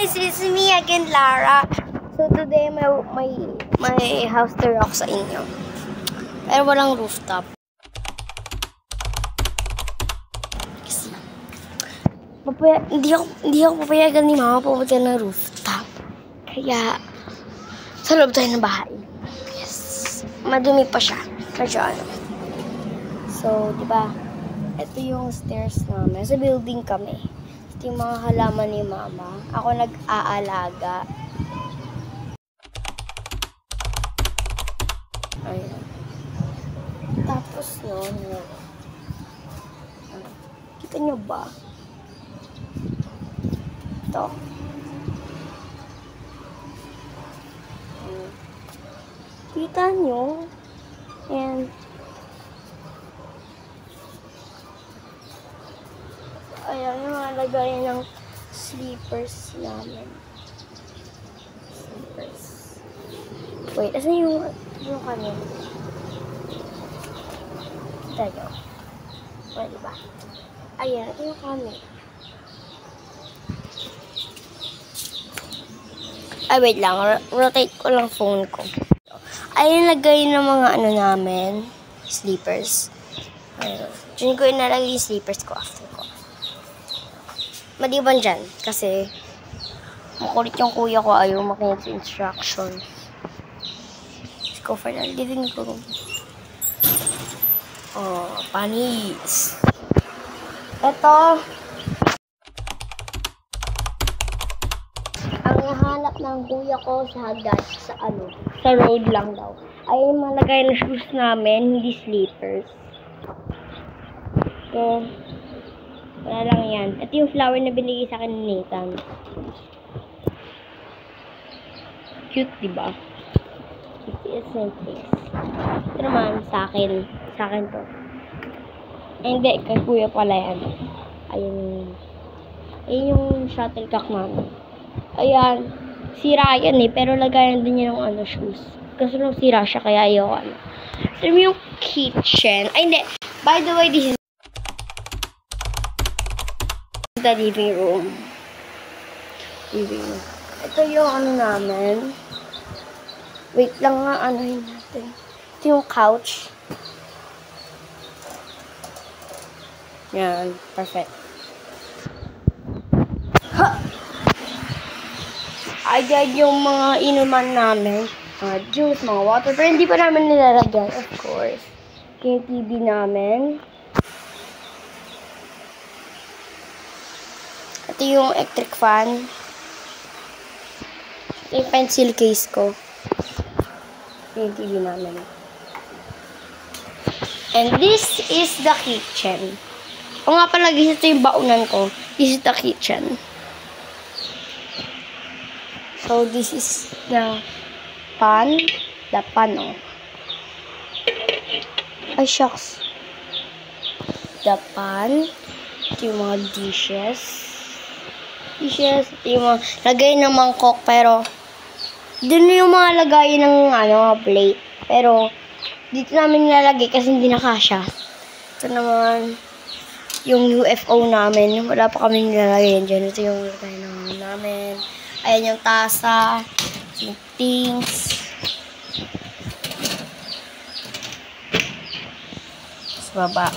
guys, it's me again, Lara. So today may house tour ako sa inyo. Pero walang rooftop. Kasi hindi ako papayagan ni Mama pumunta ng rooftop. Kaya sa loob tayo ng bahay. Yes. Madumi pa siya. Medyo ano. So, di ba? Ito yung stairs namin. Sa building kami. Ito yung mga halaman ni Mama. Ako nag-aalaga. Ayan. Tapos yun. Kita nyo ba? Ito. Kita nyo? And ayan, yung mga lagayan ng sleepers namin. Sleepers. Wait, asan yung kanin? Tayo. O, diba? Ayan, ito yung kanin. Ay, wait lang. Rotate ko lang phone ko. Ayan, lagay ng mga ano namin. Sleepers. Ayun. Diyan ko inalagay yung sleepers ko after ko. Maliban dyan, kasi makulit yung kuya ko, ayaw makinig sa instructions. Let's go for the living room. Oh, panis. Ito, ang nahanap ng kuya ko sa hagdan, sa road lang daw. Ay, malagay na shoes namin, hindi sleepers. So, wala lang yan. Ito yung flower na binigay sa akin ni Nathan. Cute, diba? It is simple. Ito naman, sa akin. Sa akin to. Hindi, kay kuya pala yan. Ayun. Ayun yung shuttlecock namin. Ayan. Sira yan eh, pero lagayan din niya ng shoes. Kasi nung sira siya, kaya ayaw Ito yung kitchen. Ay, hindi. By the way, this is the living room. Ito yung namin. Wait lang nga, anuhin natin. Ito yung couch. Yan, perfect. Ha! Ayan yung mga inuman namin. Mga juice, mga water. Pero hindi pa namin nilalagyan, of course. Yung TV namin. Ito yung electric fan. Ito yung pencil case ko. Yung TV namin. And this is the kitchen. O nga pala, ito yung baunan ko. This is the kitchen. So, this is the pan. The pan, oh. Ay, shucks. The pan. Ito yung mga dishes. Ito yung mga lagay ng mangkok, pero dun yung mga lagay ng plate. Pero dito namin nilalagay kasi hindi na kasya. Ito naman yung UFO namin. Wala pa kami nilalagay dyan. Ito yung lagay namin. Ayan yung tasa. Yung things. Sa baba.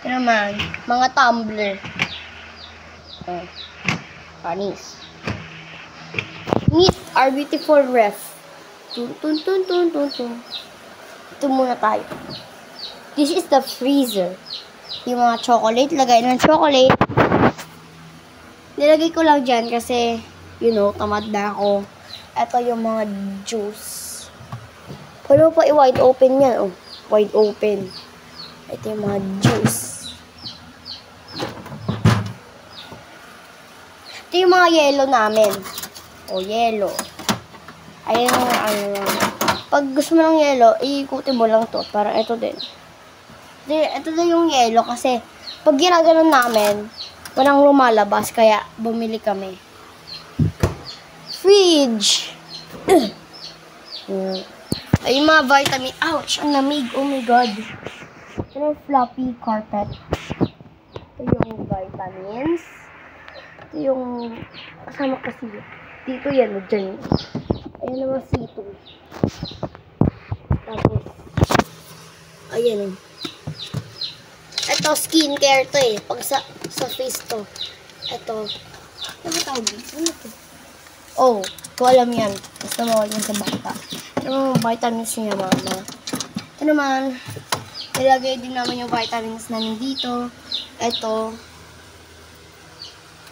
Ito naman, mga tumbler. Panis. Meet our beautiful ref. Ito muna tayo. This is the freezer. Yung mga chocolate, lagay ng chocolate. Nilagay ko lang dyan kasi, tamad na ako. Ito yung mga juice. Pwede mo pa i-wide open yan, oh. Wide open. Ito yung mga juice. Ito yung mga yellow namin. O, yellow. Ayan yung pag gusto mo ng yellow, iikutin mo lang to. Para ito din. Ito din yung yellow kasi pag ginaganon namin, walang lumalabas. Kaya bumili kami. Fridge. Ay, mga vitamin. Ouch! Ang lamig. Oh my God. Ito Ito yung fluffy carpet. Ito yung vitamins. Ito yung kasama kasi. Dito yan, dyan. Ayan naman C2. Tapos, ayan. Ito, skincare to eh. Pag sa face to. Ito. Ano ba tawag dito? Ano to? Oh, ko alam yan. Basta mawag yan sa bata. Ito yung vitamins niya, mama. Ito naman, nilagay din naman yung vitamins namin dito. Ito.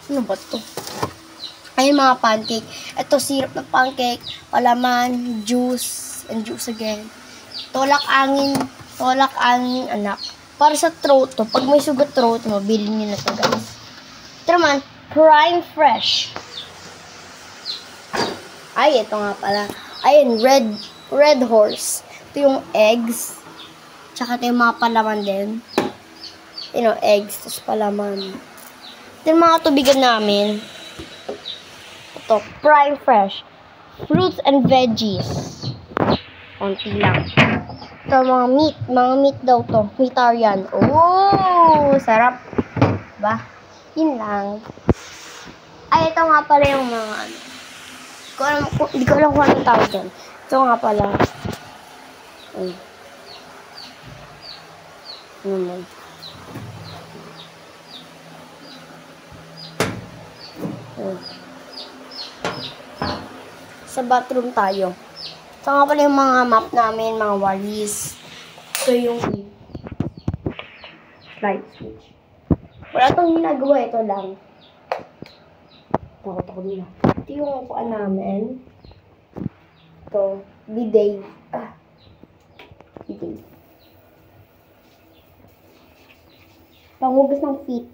Ano ba to? Ayun mga pancake. Ito, syrup na pancake, palaman, juice, and juice again. Tolak angin, anak. Para sa throat to. Pag may sugat throat mo, bilhin nyo na to, guys. Ito naman, Prime Fresh. Ay, ito nga pala. Ayun, red horse. Ito yung eggs. Tsaka ito yung mga palaman din. You know, eggs, tapos palaman. Ito yung mga tubigan namin. Ito, Prime Fresh. Fruits and veggies. Konti lang. Ito, mga meat daw to. Meatarian. Oh, sarap. Ba? Yun lang. Ay, ito nga pala yung mga ano. Hindi ko alam kung anong tawag dyan. Ito nga pala. Ay. Ano naman. Sa bathroom tayo. Ito nga pala yung mga map namin, mga walis. Ito yung light switch. Wala itong ginagawa, ito lang. Takot ako nila. Ito yung upuan namin. Ito, bidet. Bidet. Panghugas ng feet.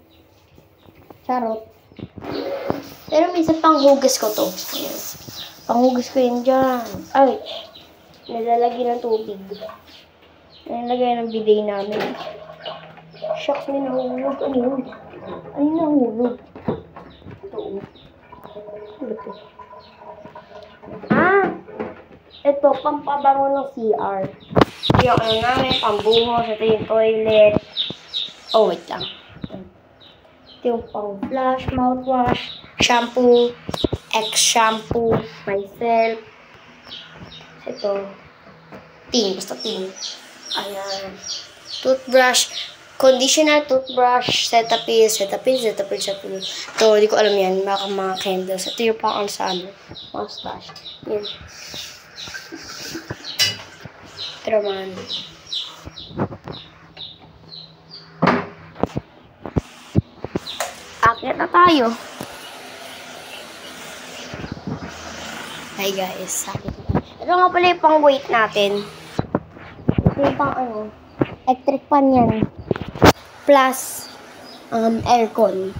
Charot. Pero minsan panghugas ko to. Ayan. Panghugas ko yun dyan. Ay, nalalagay ng tubig. Nalalagay ng bidet namin. Shucks, may nahulog. Ano yun? Ano yung nahulog? Ito. Ano ito? Ito, pampabango ng CR. Ito yung ano namin, pambuhos. Ito yung toilet. Oh, wait lang. Ito yung pang-flush, mouthwash, shampoo, ex-shampoo, myself. Ito. Basta ting. Ayan. Toothbrush. Conditioner, toothbrush, Cetaphil. Ito, hindi ko alam yan. Mga candles. Ito yung pang sa ano. Mustache. Yan. Ito naman. Akit na tayo. Hi guys. Akit na tayo. Ito nga pala yung pang weight natin. Ito yung pang ano. Electric fan yan. Plus, aircon.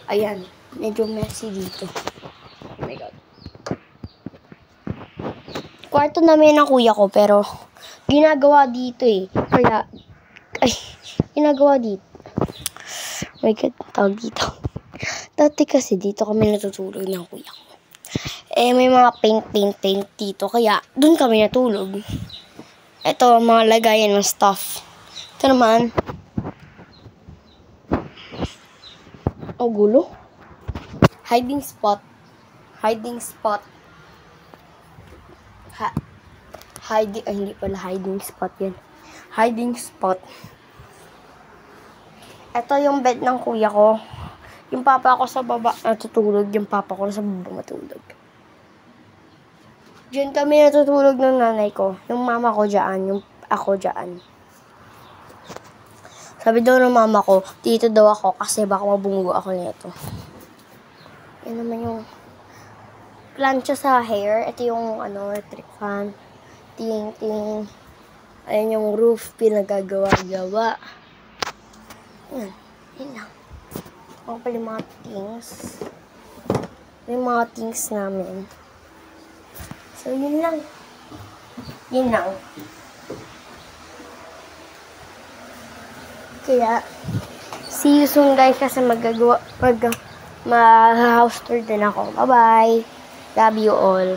Ayan. Medyo messy dito. Oh my God. Kwarto namin ng kuya ko, pero ginagawa dito eh. Kaya, ginagawa dito. Oh my God, tawag dito. Dati kasi dito kami natutulog ng kuya ko. May mga paint dito. Kaya, dun kami natulog. Ito, mga lagayan ng stuff. Ito naman. Ang gulo. Hiding spot. Hindi pala hiding spot yan. Hiding spot. Ito yung bed ng kuya ko. Yung papa ko sa baba natutulog. Yung papa ko sa baba matulog. Diyan kami natutulog ng nanay ko. Yung mama ko dyan. Yung ako dyan. Sabi daw ng mama ko, dito daw ako kasi baka mabunggo ako nito. Yan naman yung plancha sa hair. Ito yung electric fan. Ting. Ayan yung roof, pinagagawa-gawa. Yan. Yan lang. Ako pala yung mga things. Yung mga things namin. So, yun lang. Yun lang. Kaya, see you soon guys kasi mag-house tour din ako. Bye-bye. Love you all.